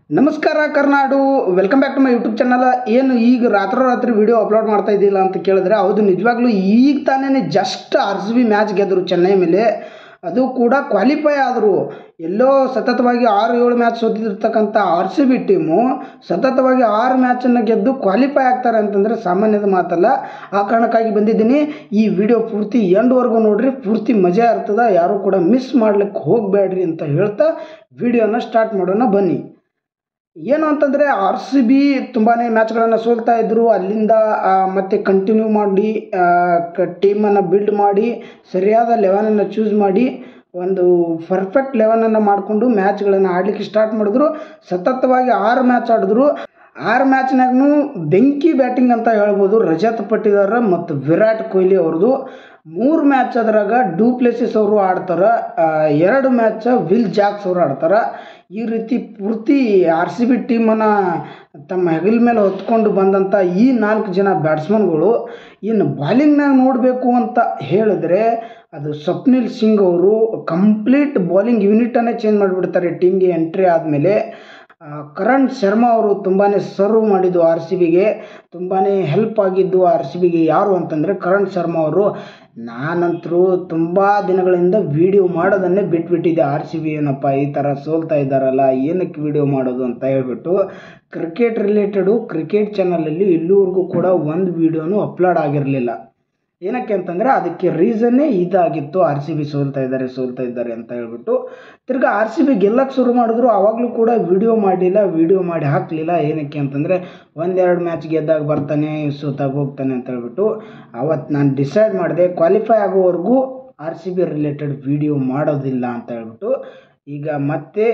ನಮಸ್ಕಾರ ಕರ್ನಾಡು, welcome back to my YouTube channel. ಏನು ಈಗ ರಾತ್ರಿ ವಿಡಿಯೋ ಅಪ್ಲೋಡ್ ಮಾಡ್ತಾ ಇದ್ದಿಲ್ಲ ಅಂತ ಕೇಳಿದ್ರೆ, ಹೌದು, ನಿಜವಾಗ್ಲೂ ಈಗ ತಾನೇ ಜಸ್ಟ್ RCB ಮ್ಯಾಚ್ ಗೆದ್ದರು ಚೆನ್ನೈ ಮೇಲೆ. ಅದು ಕೂಡ ಕ್ವಾಲಿಫೈ ಆದರು. ಎಲ್ಲೋ ಸತತವಾಗಿ 6-7 ಮ್ಯಾಚ್ ಸೋತಿರ್ತಕ್ಕಂಥ RCB ಟೀಮು ಸತತವಾಗಿ 6 ಮ್ಯಾಚನ್ನು ಗೆದ್ದು ಕ್ವಾಲಿಫೈ ಆಗ್ತಾರೆ ಅಂತಂದರೆ ಸಾಮಾನ್ಯದ ಮಾತಲ್ಲ. ಆ ಕಾರಣಕ್ಕಾಗಿ ಬಂದಿದ್ದೀನಿ. ಈ ವಿಡಿಯೋ ಪೂರ್ತಿ ಎಂಡ್ವರೆಗೂ ನೋಡ್ರಿ, ಪೂರ್ತಿ ಮಜಾ ಇರ್ತದೆ. ಯಾರೂ ಕೂಡ ಮಿಸ್ ಮಾಡ್ಲಿಕ್ಕೆ ಹೋಗಬೇಡ್ರಿ ಅಂತ ಹೇಳ್ತಾ ವಿಡಿಯೋನ ಸ್ಟಾರ್ಟ್ ಮಾಡೋಣ ಬನ್ನಿ. ಏನು ಅಂತಂದರೆ, RCB ತುಂಬಾ ಮ್ಯಾಚ್ಗಳನ್ನು ಸೋಲ್ತಾ ಇದ್ದರು. ಅಲ್ಲಿಂದ ಮತ್ತೆ ಕಂಟಿನ್ಯೂ ಮಾಡಿ ಟೀಮನ್ನು ಬಿಲ್ಡ್ ಮಾಡಿ ಸರಿಯಾದ 11ಅನ್ನು ಚೂಸ್ ಮಾಡಿ ಒಂದು ಪರ್ಫೆಕ್ಟ್ 11ಅನ್ನು ಮಾಡಿಕೊಂಡು ಮ್ಯಾಚ್ಗಳನ್ನು ಆಡಲಿಕ್ಕೆ ಸ್ಟಾರ್ಟ್ ಮಾಡಿದ್ರು. ಸತತವಾಗಿ 6 ಮ್ಯಾಚ್ ಆಡಿದ್ರು. 6 ಮ್ಯಾಚ್ನಾಗೂ ಬೆಂಕಿ ಬ್ಯಾಟಿಂಗ್ ಅಂತ ಹೇಳ್ಬೋದು. ರಜತ್ ಪಟ್ಟಿದಾರ್ ಮತ್ತು ವಿರಾಟ್ ಕೊಹ್ಲಿ ಅವ್ರದ್ದು. 3 ಮ್ಯಾಚ್ ಅದ್ರಾಗ ಡು ಪ್ಲೆಸಿಸ್ ಅವರು ಆಡ್ತಾರೆ, 2 ಮ್ಯಾಚ್ ವಿಲ್ ಜಾಕ್ಸ್ ಅವರು ಆಡ್ತಾರೆ. ಈ ರೀತಿ ಪೂರ್ತಿ RCB ಟೀಮನ್ನು ತಮ್ಮ ಹೆಗಲ ಮೇಲೆ ಹೊತ್ಕೊಂಡು ಬಂದಂಥ ಈ 4 ಜನ ಬ್ಯಾಟ್ಸ್ಮನ್ಗಳು. ಇನ್ನು ಬಾಲಿಂಗ್ನಾಗ ನೋಡಬೇಕು ಅಂತ ಹೇಳಿದ್ರೆ, ಅದು ಸ್ವಪ್ನಿಲ್ ಸಿಂಗ್ ಅವರು ಕಂಪ್ಲೀಟ್ ಬಾಲಿಂಗ್ ಯೂನಿಟನ್ನೇ ಚೇಂಜ್ ಮಾಡಿಬಿಡ್ತಾರೆ ಟೀಮ್ಗೆ ಎಂಟ್ರಿ ಆದಮೇಲೆ. ಕರಣ್ ಶರ್ಮಾ ಅವರು ತುಂಬಾ ಸರ್ವ್ ಮಾಡಿದ್ದು RCBಗೆ, ತುಂಬಾ ಹೆಲ್ಪ್ ಆಗಿದ್ದು RCBಗೆ. ಯಾರು ಅಂತಂದರೆ ಕರಣ್ ಶರ್ಮಾ ಅವರು. ನಾನಂತರೂ ತುಂಬ ದಿನಗಳಿಂದ ವಿಡಿಯೋ ಮಾಡೋದನ್ನೇ ಬಿಟ್ಬಿಟ್ಟಿದ್ದೆ. RCB ಏನಪ್ಪ ಈ ಥರ ಸೋಲ್ತಾ ಇದ್ದಾರಲ್ಲ, ಏನಕ್ಕೆ ವಿಡಿಯೋ ಮಾಡೋದು ಅಂತ ಹೇಳ್ಬಿಟ್ಟು. ಕ್ರಿಕೆಟ್ ರಿಲೇಟೆಡು ಕ್ರಿಕೆಟ್ ಚಾನಲಲ್ಲಿ ಇಲ್ಲಿವರೆಗೂ ಕೂಡ ಒಂದು ವಿಡಿಯೋನೂ ಅಪ್ಲೋಡ್ ಆಗಿರಲಿಲ್ಲ. ಏನಕ್ಕೆ ಅಂತಂದರೆ ಅದಕ್ಕೆ ರೀಸನ್ನೇ ಇದಾಗಿತ್ತು, RCB ಸೋಲ್ತಾ ಇದ್ದಾರೆ ಅಂತ ಹೇಳ್ಬಿಟ್ಟು. ತಿರ್ಗಿ RCB ಗೆಲ್ಲಕ್ಕೆ ಶುರು ಮಾಡಿದ್ರು, ಆವಾಗಲೂ ಕೂಡ ವಿಡಿಯೋ ವಿಡಿಯೋ ಮಾಡಿ ಹಾಕಲಿಲ್ಲ. ಏನಕ್ಕೆ ಅಂತಂದರೆ 1-2 ಮ್ಯಾಚ್ ಗೆದ್ದಾಗ ಬರ್ತಾನೆ, ಸೋತಾಗ ಹೋಗ್ತಾನೆ ಅಂತ ಹೇಳ್ಬಿಟ್ಟು. ಅವತ್ತು ನಾನು ಡಿಸೈಡ್ ಮಾಡಿದೆ, ಕ್ವಾಲಿಫೈ ಆಗೋವರೆಗೂ RCB ರಿಲೇಟೆಡ್ ವಿಡಿಯೋ ಮಾಡೋದಿಲ್ಲ ಅಂತ ಹೇಳ್ಬಿಟ್ಟು. ಈಗ ಮತ್ತೆ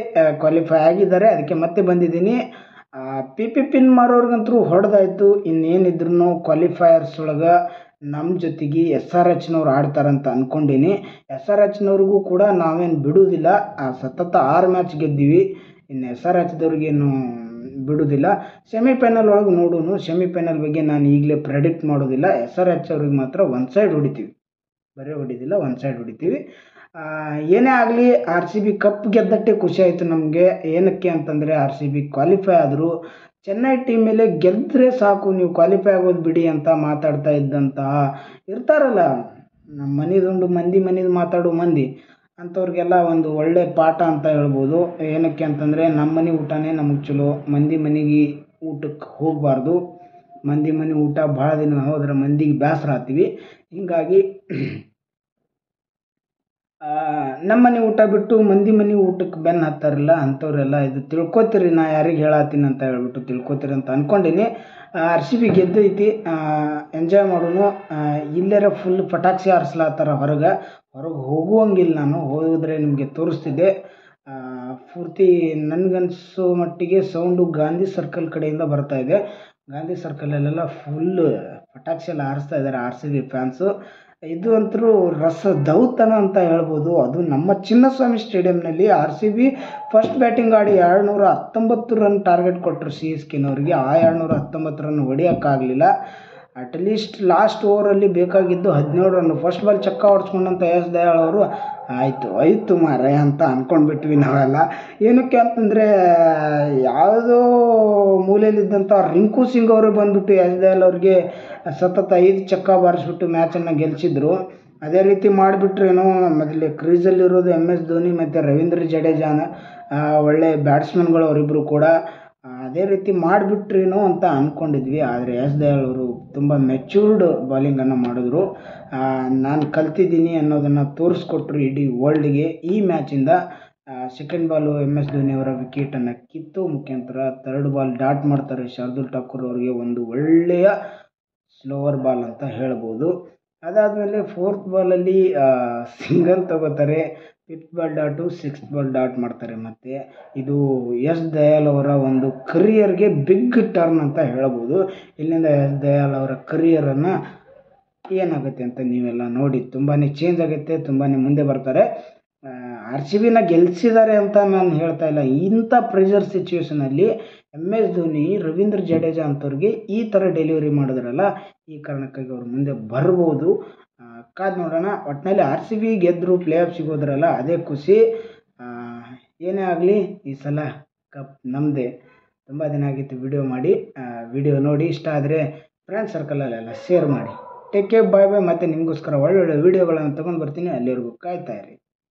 ಕ್ವಾಲಿಫೈ ಆಗಿದ್ದಾರೆ, ಅದಕ್ಕೆ ಮತ್ತೆ ಬಂದಿದ್ದೀನಿ. PP ಪಿನ್ ಮಾರೋರ್ಗಂತೂ ಹೊಡೆದಾಯ್ತು. ಇನ್ನೇನಿದ್ರು ಕ್ವಾಲಿಫೈಯರ್ಸ್ ಒಳಗೆ ನಮ್ಮ ಜೊತೆಗೆ SRHನವ್ರು ಆಡ್ತಾರಂತ ಅಂದ್ಕೊಂಡೀನಿ. SRHನವ್ರಿಗೂ ಕೂಡ ನಾವೇನು ಬಿಡೋದಿಲ್ಲ. ಸತತ 6 ಮ್ಯಾಚ್ ಗೆದ್ದೀವಿ. ಇನ್ನು SRHದವ್ರಿಗೇನು ಬಿಡೋದಿಲ್ಲ. ಸೆಮಿಫೈನಲ್ ಒಳಗೆ ನೋಡೋಣ. ಸೆಮಿಫೈನಲ್ ಬಗ್ಗೆ ನಾನು ಈಗಲೇ ಪ್ರೆಡಿಕ್ಟ್ ಮಾಡೋದಿಲ್ಲ. SRH ಅವ್ರಿಗೆ ಮಾತ್ರ ಒಂದು ಸೈಡ್ ಹೊಡಿತೀವಿ, ಬರೀ ಹೊಡಿದಿಲ್ಲ, ಒಂದು ಸೈಡ್ ಹೊಡಿತೀವಿ. ಏನೇ ಆಗಲಿ RCB ಕಪ್ ಗೆದ್ದಟ್ಟೆ ಖುಷಿ ಆಯಿತು ನಮಗೆ. ಏನಕ್ಕೆ ಅಂತಂದರೆ RCB ಕ್ವಾಲಿಫೈ ಆದರು. ಚೆನ್ನೈ ಟೀಮ್ ಮೇಲೆ ಗೆದ್ದರೆ ಸಾಕು, ನೀವು ಕ್ವಾಲಿಫೈ ಆಗೋದು ಬಿಡಿ ಅಂತ ಮಾತಾಡ್ತಾ ಇದ್ದಂತಹ ಇರ್ತಾರಲ್ಲ, ನಮ್ಮ ಮನೆದುಂಡು ಮನೆದು ಮಾತಾಡೋ ಮಂದಿ, ಅಂಥವ್ರಿಗೆಲ್ಲ ಒಂದು ಒಳ್ಳೆ ಪಾಠ ಅಂತ ಹೇಳ್ಬೋದು. ಏನಕ್ಕೆ ಅಂತಂದರೆ ನಮ್ಮ ಮನೆ ಊಟನೇ ನಮಗೆ ಚಲೋ, ಮನೆಗೆ ಊಟಕ್ಕೆ ಹೋಗಬಾರ್ದು. ಮನೆ ಊಟ ಭಾಳ ದಿನ ಹೋದ್ರೆ ಮಂದಿಗೆ ಬೇಸರ ಆಗ್ತೀವಿ. ಹೀಗಾಗಿ ನಮ್ಮ ಮನೆ ಊಟ ಬಿಟ್ಟು ಮನೆ ಊಟಕ್ಕೆ ಬೆನ್ನು ಹತ್ತಾರಲ್ಲ ಅಂಥವ್ರೆಲ್ಲ ಇದು ತಿಳ್ಕೊತೀರಿ, ನಾ ಯಾರಿಗೆ ಹೇಳತ್ತೀನಿ ಅಂತ ಹೇಳ್ಬಿಟ್ಟು ತಿಳ್ಕೊತೀರಿ ಅಂತ ಅಂದ್ಕೊಂಡೀನಿ. RCB ಗೆದ್ದೈತಿ, ಎಂಜಾಯ್ ಮಾಡೋಣ. ಇಲ್ಲರ ಫುಲ್ ಪಟಾಕ್ಷಿ ಹಾರಿಸ್ಲಾತ್ತಾರ ಹೊರಗೆ ಹೋಗುವಂಗಿಲ್ಲ. ನಾನು ಹೋದರೆ ನಿಮಗೆ ತೋರಿಸ್ತಿದ್ದೆ. ಪೂರ್ತಿ ನನಗನ್ಸೋ ಮಟ್ಟಿಗೆ ಸೌಂಡು ಗಾಂಧಿ ಸರ್ಕಲ್ ಕಡೆಯಿಂದ ಬರ್ತಾಯಿದೆ. ಗಾಂಧಿ ಸರ್ಕಲಲ್ಲೆಲ್ಲ ಫುಲ್ ಪಟಾಕ್ಷಿ ಎಲ್ಲ ಹಾರಿಸ್ತಾ ಇದ್ದಾರೆ RCB ಫ್ಯಾನ್ಸು. ಇದು ಅಂತರೂ ದೌತನ ಅಂತ ಹೇಳ್ಬೋದು. ಅದು ನಮ್ಮ ಚಿನ್ನಸ್ವಾಮಿ ಸ್ಟೇಡಿಯಂನಲ್ಲಿ RCB ಫಸ್ಟ್ ಬ್ಯಾಟಿಂಗ್ ಆಡಿ 219 ರನ್ ಟಾರ್ಗೆಟ್ ಕೊಟ್ಟರು CSKನವ್ರಿಗೆ. ಆ 219 ರನ್ ಹೊಡೆಯೋಕ್ಕಾಗಲಿಲ್ಲ. ಅಟ್ಲೀಸ್ಟ್ ಲಾಸ್ಟ್ ಓವರಲ್ಲಿ ಬೇಕಾಗಿದ್ದು 17 ರನ್. ಫಸ್ಟ್ ಬಾಲ್ ಚಕ್ಕ ಹೊಡ್ಸ್ಕೊಂಡಂಥ ಎಸ್ ದಯಾಳ್ ಅವರು ಆಯಿತು ಮಾರೆ ಅಂತ ಅಂದ್ಕೊಂಡ್ಬಿಟ್ವಿ ನಾವೆಲ್ಲ. ಏನಕ್ಕೆ ಅಂತಂದರೆ, ಯಾವುದೋ ಮೂಲೆಯಲ್ಲಿದ್ದಂಥ ರಿಂಕು ಸಿಂಗ್ ಅವರು ಬಂದುಬಿಟ್ಟು ಎಸ್ ದಯಾಳ್ ಅವ್ರಿಗೆ ಸತತ 5 ಚಕ್ಕ ಬಾರಿಸ್ಬಿಟ್ಟು ಮ್ಯಾಚನ್ನು ಗೆಲ್ಲಿಸಿದ್ರು. ಅದೇ ರೀತಿ ಮಾಡಿಬಿಟ್ರೇನೋ. ಮೊದಲೇ ಕ್ರೀಸಲ್ಲಿರೋದು MS ಧೋನಿ ಮತ್ತು ರವೀಂದ್ರ ಜಡೇಜಾನ, ಒಳ್ಳೆ ಬ್ಯಾಟ್ಸ್ಮನ್ಗಳು ಅವರಿಬ್ಬರು ಕೂಡ. ಅದೇ ರೀತಿ ಮಾಡಿಬಿಟ್ರೇನೋ ಅಂತ ಅಂದ್ಕೊಂಡಿದ್ವಿ. ಆದರೆ ಎಸ್ ದಯಾಳ್ ಅವರು ತುಂಬ ಮೆಚ್ಯೂರ್ಡ್ ಬಾಲಿಂಗನ್ನು ಮಾಡಿದ್ರು. ನಾನು ಕಲ್ತಿದ್ದೀನಿ ಅನ್ನೋದನ್ನು ತೋರಿಸ್ಕೊಟ್ರು ಇಡೀ ವರ್ಲ್ಡ್ಗೆ. ಈ ಮ್ಯಾಚಿಂದ ಸೆಕೆಂಡ್ ಬಾಲು MS ಧೋನಿ ಅವರ ವಿಕೆಟನ್ನು ಕಿತ್ತು ಮುಖಾಂತರ 3rd ಬಾಲ್ ಡಾಟ್ ಮಾಡ್ತಾರೆ. ಶಾರ್ದುಲ್ ಠಾಕೂರ್ ಅವರಿಗೆ ಒಂದು ಒಳ್ಳೆಯ ಸ್ಲೋವರ್ ಬಾಲ್ ಅಂತ ಹೇಳ್ಬೋದು. ಅದಾದಮೇಲೆ 4th ಬಾಲಲ್ಲಿ ಸಿಂಗಲ್ ತಗೋತಾರೆ. 5th ball dot, 6th ball dot ಮಾಡ್ತಾರೆ. ಮತ್ತು ಇದು ಎಸ್ ದಯಾಳ್ ಅವರ ಒಂದು ಕರಿಯರ್ಗೆ ಬಿಗ್ ಟರ್ನ್ ಅಂತ ಹೇಳ್ಬೋದು. ಇಲ್ಲಿಂದ ಎಸ್ ದಯಾಳ್ ಅವರ ಕರಿಯರನ್ನು ಏನಾಗುತ್ತೆ ಅಂತ ನೀವೆಲ್ಲ ನೋಡಿ, ತುಂಬಾ ಚೇಂಜ್ ಆಗುತ್ತೆ, ತುಂಬಾ ಮುಂದೆ ಬರ್ತಾರೆ. RCBನ ಗೆಲ್ಲಿಸಿದ್ದಾರೆ ಅಂತ ನಾನು ಹೇಳ್ತಾ ಇಲ್ಲ. ಇಂಥ ಪ್ರೆಷರ್ ಸಿಚುವೇಷನಲ್ಲಿ MS ಧೋನಿ, ರವೀಂದ್ರ ಜಡೇಜಾ ಅಂಥವ್ರಿಗೆ ಈ ಥರ ಡೆಲಿವರಿ ಮಾಡಿದ್ರಲ್ಲ, ಈ ಕಾರಣಕ್ಕಾಗಿ ಅವ್ರು ಮುಂದೆ ಬರ್ಬೋದು. ಕಾದು ನೋಡೋಣ. ಒಟ್ಟಿನಲ್ಲಿ RCB ಗೆದ್ದರು, ಪ್ಲೇ ಆಫ್ ಸಿಗೋದ್ರಲ್ಲ, ಅದೇ ಖುಷಿ. ಏನೇ ಆಗಲಿ ಈ ಸಲ ಕಪ್ ನಮ್ಮದೇ. ತುಂಬ ದಿನ ಆಗಿತ್ತು ವಿಡಿಯೋ ಮಾಡಿ. ವಿಡಿಯೋ ನೋಡಿ ಇಷ್ಟ ಆದರೆ ಫ್ರೆಂಡ್ ಸರ್ಕಲಲ್ಲೆಲ್ಲ ಶೇರ್ ಮಾಡಿ. ಟೇಕ್ ಕೇರ್, ಬಾಯ್ ಬಾಯ್. ಮತ್ತು ನಿಮಗೋಸ್ಕರ ಒಳ್ಳೊಳ್ಳೆ ವೀಡಿಯೋಗಳನ್ನು ತೊಗೊಂಡು ಬರ್ತೀನಿ. ಅಲ್ಲಿವರೆಗೂ ಕಾಯ್ತಾ ಇರಿ.